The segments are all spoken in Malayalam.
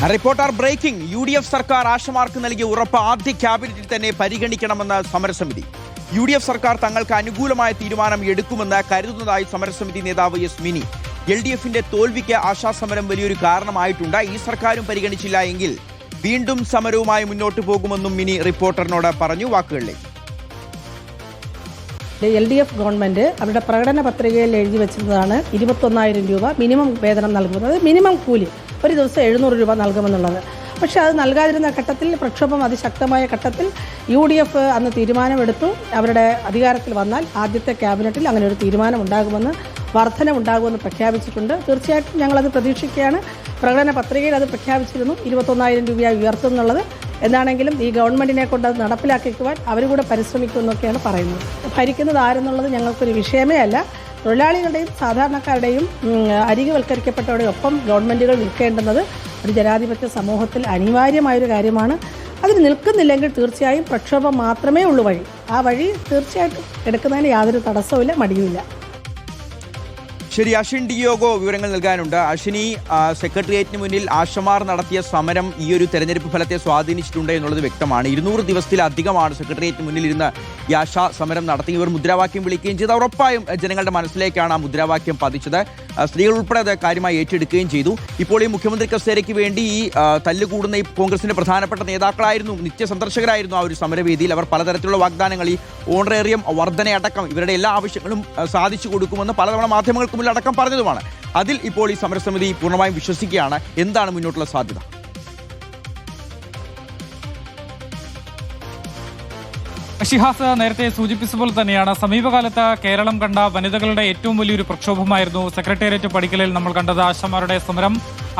Reporter breaking. UDF സർക്കാർ ആശമാർക്ക് നൽകിയ ഉറപ്പ് ആദ്യ ക്യാബിനറ്റിൽ തന്നെ പരിഗണിക്കണമെന്ന് സമരസമിതി. UDF സർക്കാർ തങ്ങൾക്ക് അനുകൂലമായ തീരുമാനം എടുക്കുമെന്ന് കരുതുന്നതായി സമരസമിതി നേതാവ് എസ് മിനി. LDFന്റെ തോൽവിക്ക് ആശാസമരം വലിയൊരു കാരണമായിട്ടുണ്ട്. ഈ സർക്കാരും പരിഗണിച്ചില്ല എങ്കിൽ വീണ്ടും സമരവുമായി മുന്നോട്ട് പോകുമെന്നും മിനി റിപ്പോർട്ടറിനോട് പറഞ്ഞു. വാക്കുകളിലേക്ക്. LDF ഗവൺമെൻറ് അവരുടെ പ്രകടന പത്രികയിൽ എഴുതി വെച്ചിരുന്നതാണ് 21,000 രൂപ മിനിമം വേതനം നൽകുന്നത്, മിനിമം കൂലി ഒരു ദിവസം 700 രൂപ നൽകുമെന്നുള്ളത്. പക്ഷേ അത് നൽകാതിരുന്ന ഘട്ടത്തിൽ, പ്രക്ഷോഭം അതിശക്തമായ ഘട്ടത്തിൽ UDF അന്ന് തീരുമാനമെടുത്തു. അവരുടെ അധികാരത്തിൽ വന്നാൽ ആദ്യത്തെ ക്യാബിനറ്റിൽ അങ്ങനെ ഒരു തീരുമാനം ഉണ്ടാകുമെന്ന്, വർധനമുണ്ടാകുമെന്ന് പ്രഖ്യാപിച്ചിട്ടുണ്ട്. തീർച്ചയായിട്ടും ഞങ്ങളത് പ്രതീക്ഷിക്കുകയാണ്. പ്രകടന പത്രികയിൽ അത് പ്രഖ്യാപിച്ചിരുന്നു, 21,000 രൂപയായി ഉയർത്തും എന്നുള്ളത്. എന്താണെങ്കിലും ഈ ഗവൺമെൻറ്റിനെ കൊണ്ട് അത് നടപ്പിലാക്കിക്കുവാൻ അവരുകൂടെ പരിശ്രമിക്കുമെന്നൊക്കെയാണ് പറയുന്നത്. ഭരിക്കുന്നത് ആരെന്നുള്ളത് ഞങ്ങൾക്കൊരു വിഷയമേ അല്ല. തൊഴിലാളികളുടെയും സാധാരണക്കാരുടെയും അരികുവൽക്കരിക്കപ്പെട്ടവരുടെയും ഒപ്പം ഗവൺമെൻറ്റുകൾ നിൽക്കേണ്ടുന്നത് ഒരു ജനാധിപത്യ സമൂഹത്തിൽ അനിവാര്യമായൊരു കാര്യമാണ്. അതിന് നിൽക്കുന്നില്ലെങ്കിൽ തീർച്ചയായും പ്രക്ഷോഭം മാത്രമേ ഉള്ളൂ വഴി. ആ വഴി തീർച്ചയായിട്ടും എടുക്കുന്നതിന് യാതൊരു തടസ്സവുമില്ല, മടിയുമില്ല. ശരി, അശ്വിൻ ഡിയോഗോ വിവരങ്ങൾ നൽകാനുണ്ട്. അശ്വിനി, സെക്രട്ടേറിയറ്റിന് മുന്നിൽ ആശമാർ നടത്തിയ സമരം ഈ ഒരു തെരഞ്ഞെടുപ്പ് ഫലത്തെ സ്വാധീനിച്ചിട്ടുണ്ട് എന്നുള്ളത് വ്യക്തമാണ്. 200 ദിവസത്തിലധികമാണ് സെക്രട്ടേറിയറ്റിന് മുന്നിൽ ഇരുന്ന് ഈ ആശാ സമരം നടത്തി. ഇവർ മുദ്രാവാക്യം വിളിക്കുകയും ചെയ്തു. ഉറപ്പായും ജനങ്ങളുടെ മനസ്സിലേക്കാണ് ആ മുദ്രാവാക്യം പതിച്ചത്. സ്ത്രീകൾ ഉൾപ്പെടെ അത് കാര്യമായി ഏറ്റെടുക്കുകയും ചെയ്തു. ഇപ്പോൾ ഈ മുഖ്യമന്ത്രി കസേരയ്ക്ക് വേണ്ടി ഈ തല്ലുകൂടുന്ന ഈ കോൺഗ്രസിന്റെ പ്രധാനപ്പെട്ട നേതാക്കളായിരുന്നു, നിത്യസന്ദർശകരായിരുന്നു ആ ഒരു സമരവേദിയിൽ. അവർ പലതരത്തിലുള്ള വാഗ്ദാനങ്ങൾ, ഈ ഓണറേറിയം വർധനയടക്കം ഇവരുടെ എല്ലാ ആവശ്യങ്ങളും സാധിച്ചു കൊടുക്കുമെന്ന് പലതവണ മാധ്യമങ്ങൾക്ക് മുന്നിൽ അടക്കം പറഞ്ഞതുമാണ്. അതിൽ ഇപ്പോൾ ഈ സമരസമിതി പൂർണ്ണമായും വിശ്വസിക്കുകയാണ്. എന്താണ് മുന്നോട്ടുള്ള സാധ്യത? ഷിഹാസ് നേരത്തെ സൂചിപ്പിച്ചതുപോലെ തന്നെയാണ് സമീപകാലത്ത് കേരളം കണ്ട വനിതകളുടെ ഏറ്റവും വലിയൊരു പ്രക്ഷോഭമായിരുന്നു സെക്രട്ടേറിയറ്റ് പടിക്കലിൽ നമ്മൾ കണ്ടത്. ആശമാരുടെ സമരം,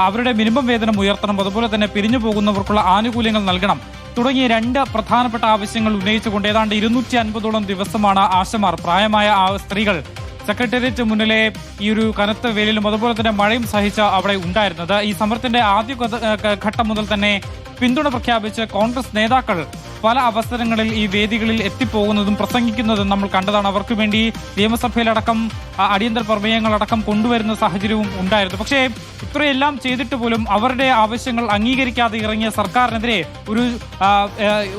അവരുടെ മിനിമം വേതനം ഉയർത്തണം, അതുപോലെ തന്നെ പിരിഞ്ഞു പോകുന്നവർക്കുള്ള ആനുകൂല്യങ്ങൾ നൽകണം തുടങ്ങിയ 2 പ്രധാനപ്പെട്ട ആവശ്യങ്ങൾ ഉന്നയിച്ചുകൊണ്ട് ഏതാണ്ട് 250ഓളം ദിവസമാണ് ആശമാർ, പ്രായമായ സ്ത്രീകൾ സെക്രട്ടേറിയറ്റ് മുന്നിലെ ഈ ഒരു കനത്ത വെയിലും അതുപോലെ തന്നെ മഴയും സഹിച്ച് അവിടെ ഉണ്ടായിരുന്നത്. ഈ സമരത്തിന്റെ ആദ്യ ഘട്ടം മുതൽ തന്നെ പിന്തുണ പ്രഖ്യാപിച്ച് കോൺഗ്രസ് നേതാക്കൾ പല അവസരങ്ങളിൽ ഈ വേദികളിൽ എത്തിപ്പോകുന്നതും പ്രസംഗിക്കുന്നതും നമ്മൾ കണ്ടതാണ്. അവർക്ക് വേണ്ടി നിയമസഭയിലടക്കം അടിയന്തര പ്രമേയങ്ങളടക്കം കൊണ്ടുവരുന്ന സാഹചര്യവും ഉണ്ടായിരുന്നു. പക്ഷേ ഇത്രയെല്ലാം ചെയ്തിട്ട് പോലും അവരുടെ ആവശ്യങ്ങൾ അംഗീകരിക്കാതെ ഇറങ്ങിയ സർക്കാരിനെതിരെ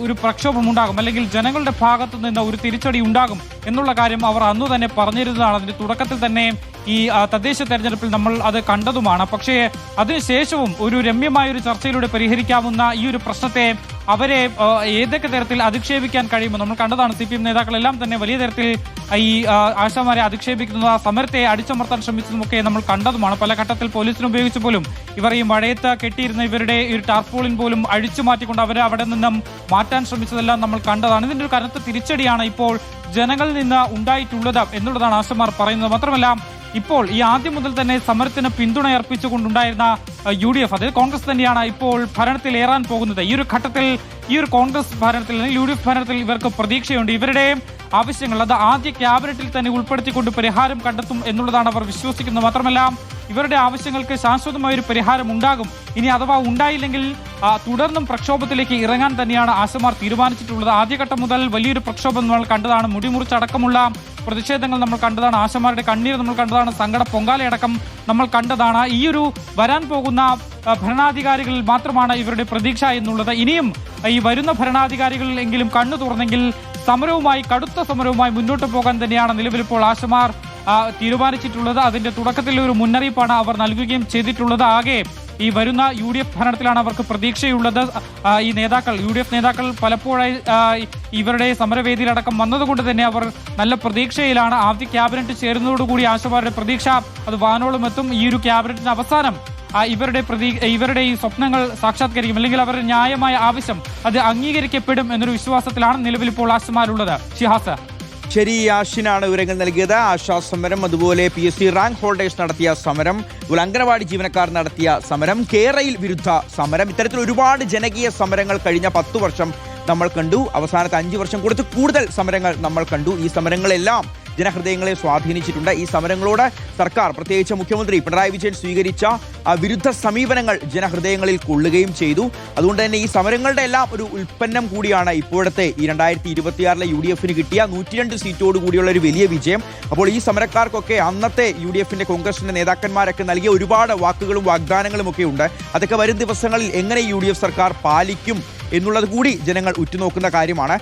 ഒരു പ്രക്ഷോഭം ഉണ്ടാകും, അല്ലെങ്കിൽ ജനങ്ങളുടെ ഭാഗത്തു നിന്ന് ഒരു തിരിച്ചടി ഉണ്ടാകും എന്നുള്ള കാര്യം അവർ അന്നു തന്നെ പറഞ്ഞിരുന്നതാണ്. അതിന്റെ തുടക്കത്തിൽ തന്നെ ഈ തദ്ദേശ തെരഞ്ഞെടുപ്പിൽ നമ്മൾ അത് കണ്ടതുമാണ്. പക്ഷേ അതിനുശേഷവും ഒരു രമ്യമായൊരു ചർച്ചയിലൂടെ പരിഹരിക്കാവുന്ന ഈ ഒരു പ്രശ്നത്തെ അവരെ ഏതൊക്കെ തരത്തിൽ അധിക്ഷേപിക്കാൻ കഴിയുമോ നമ്മൾ കണ്ടതാണ്. CPM നേതാക്കളെല്ലാം തന്നെ വലിയ തരത്തിൽ ഈ ആശാമാരെ അധിക്ഷേപിക്കുന്ന സമരത്തെ അടിച്ചമർത്താൻ ശ്രമിച്ചതുമൊക്കെ നമ്മൾ കണ്ടതുമാണ്. പല ഘട്ടത്തിൽ പോലീസിനെ ഉപയോഗിച്ച് പോലും ഇവർ ഈ മഴയത്ത് കെട്ടിയിരുന്ന ഇവരുടെ ഈ ടാർപോളിൻ പോലും അഴിച്ചു മാറ്റിക്കൊണ്ട് അവരെ അവിടെ നിന്നും മാറ്റാൻ ശ്രമിച്ചതെല്ലാം നമ്മൾ കണ്ടതാണ്. ഇതിന്റെ ഒരു കനത്ത തിരിച്ചടിയാണ് ഇപ്പോൾ ജനങ്ങളിൽ നിന്ന് ഉണ്ടായിട്ടുള്ളത് എന്നുള്ളതാണ് ആശമാർ പറയുന്നത്. മാത്രമല്ല, ഇപ്പോൾ ഈ ആദ്യം മുതൽ തന്നെ സമരത്തിന് പിന്തുണ അർപ്പിച്ചുകൊണ്ടുണ്ടായിരുന്ന UDF, അതായത് കോൺഗ്രസ് തന്നെയാണ് ഇപ്പോൾ ഭരണത്തിൽ ഏറാൻ പോകുന്നത്. ഈ ഒരു ഘട്ടത്തിൽ ഈ ഒരു കോൺഗ്രസ് ഭരണത്തിൽ അല്ലെങ്കിൽ UDF ഭരണത്തിൽ ഇവർക്ക് പ്രതീക്ഷയുണ്ട്. ഇവരുടെ ആവശ്യങ്ങൾ അത് ആദ്യ ക്യാബിനറ്റിൽ തന്നെ ഉൾപ്പെടുത്തിക്കൊണ്ട് പരിഹാരം കണ്ടെത്തും എന്നുള്ളതാണ് അവർ വിശ്വസിക്കുന്നത്. മാത്രമല്ല, ഇവരുടെ ആവശ്യങ്ങൾക്ക് ശാശ്വതമായ ഒരു പരിഹാരം ഉണ്ടാകും. ഇനി അഥവാ ഉണ്ടായില്ലെങ്കിൽ തുടർന്നും പ്രക്ഷോഭത്തിലേക്ക് ഇറങ്ങാൻ തന്നെയാണ് ആശമാർ തീരുമാനിച്ചിട്ടുള്ളത്. ആദ്യഘട്ടം മുതൽ വലിയൊരു പ്രക്ഷോഭം നമ്മൾ കണ്ടതാണ്. മുടിമുറിച്ചടക്കമുള്ള പ്രതിഷേധങ്ങൾ നമ്മൾ കണ്ടതാണ്. ആശമാരുടെ കണ്ണീർ നമ്മൾ കണ്ടതാണ്. സങ്കട പൊങ്കാലയടക്കം നമ്മൾ കണ്ടതാണ്. ഈ ഒരു വരാൻ പോകുന്ന ഭരണാധികാരികളിൽ മാത്രമാണ് ഇവരുടെ പ്രതീക്ഷ എന്നുള്ളത്. ഇനിയും ഈ വരുന്ന ഭരണാധികാരികളിൽ എങ്കിലും കണ്ണു തുറന്നെങ്കിൽ കടുത്ത സമരവുമായി മുന്നോട്ട് പോകാൻ തന്നെയാണ് നിലവിലിപ്പോൾ ആശമാർ തീരുമാനിച്ചിട്ടുള്ളത്. അതിന്റെ തുടക്കത്തിൽ ഒരു മുന്നറിയിപ്പാണ് അവർ നൽകുകയും ചെയ്തിട്ടുള്ളത്. ആകെ ഈ വരുന്ന UDF ഭരണത്തിലാണ് അവർക്ക് പ്രതീക്ഷയുള്ളത്. ഈ നേതാക്കൾ, UDF നേതാക്കൾ പലപ്പോഴായി ഇവരുടെ സമരവേദിയിലടക്കം വന്നതുകൊണ്ട് തന്നെ അവർ നല്ല പ്രതീക്ഷയിലാണ്. ആദ്യ ക്യാബിനറ്റ് ചേരുന്നതോടുകൂടി ആശമാരുടെ പ്രതീക്ഷ അത് വാനോളം എത്തും. ഈ ഒരു ക്യാബിനറ്റിന് അവസാനം ഇവരുടെ ഈ സ്വപ്നങ്ങൾ സാക്ഷാത്കരിക്കും, അല്ലെങ്കിൽ അവരുടെ ന്യായമായ ആവശ്യം അത് അംഗീകരിക്കപ്പെടും എന്നൊരു വിശ്വാസത്തിലാണ് നിലവിൽ ഇപ്പോൾ ആശമാരുള്ളത്. ഷിഹാസ്. ശരി, അശ്വിനാണ് വിവരങ്ങൾ നൽകിയത്. ആശാ സമരം, അതുപോലെ PSC റാങ്ക് ഹോൾഡേഴ്സ് നടത്തിയ സമരം, അതുപോലെ അംഗനവാടി ജീവനക്കാർ നടത്തിയ സമരം, കേരയിൽ വിരുദ്ധ സമരം, ഇത്തരത്തിൽ ഒരുപാട് ജനകീയ സമരങ്ങൾ കഴിഞ്ഞ 10 വർഷം നമ്മൾ കണ്ടു. അവസാനത്തെ 5 വർഷം കൂടുതൽ സമരങ്ങൾ നമ്മൾ കണ്ടു. ഈ സമരങ്ങളെല്ലാം ജനഹൃദയങ്ങളെ സ്വാധീനിച്ചിട്ടുണ്ട്. ഈ സമരങ്ങളോട് സർക്കാർ, പ്രത്യേകിച്ച് മുഖ്യമന്ത്രി പിണറായി വിജയൻ സ്വീകരിച്ച വിരുദ്ധ സമീപനങ്ങൾ ജനഹൃദയങ്ങളിൽ കൊള്ളുകയും ചെയ്തു. അതുകൊണ്ട് തന്നെ ഈ സമരങ്ങളുടെ എല്ലാം ഒരു ഉൽപ്പന്നം കൂടിയാണ് ഇപ്പോഴത്തെ ഈ 2026 UDFന് കിട്ടിയ 102 സീറ്റോട് കൂടിയുള്ള ഒരു വലിയ വിജയം. അപ്പോൾ ഈ സമരക്കാർക്കൊക്കെ അന്നത്തെ UDFന്റെ കോൺഗ്രസിന്റെ നേതാക്കന്മാരൊക്കെ നൽകിയ ഒരുപാട് വാക്കുകളും വാഗ്ദാനങ്ങളും ഒക്കെ ഉണ്ട്. അതൊക്കെ വരും ദിവസങ്ങളിൽ എങ്ങനെ UDF സർക്കാർ പാലിക്കും എന്നുള്ളത് കൂടി ജനങ്ങൾ ഉറ്റുനോക്കുന്ന കാര്യമാണ്.